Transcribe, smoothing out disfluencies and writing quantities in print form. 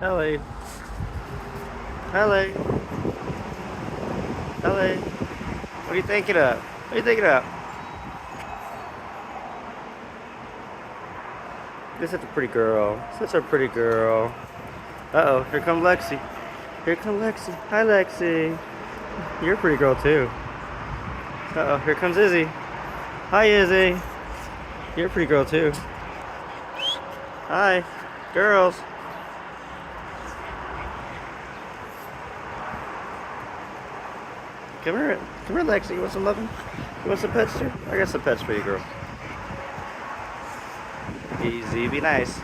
Ellie. Ellie. Ellie. What are you thinking of? What are you thinking of? This is a pretty girl. Such a pretty girl. Uh-oh, here comes Lexi. Here comes Lexi. Hi, Lexi. You're a pretty girl, too. Uh-oh, here comes Izzy. Hi, Izzy. You're a pretty girl, too. Hi, girls. Come here. Come here, Lexi. You want some loving? You want some pets, too? I got some pets for you, girl. Easy, be nice.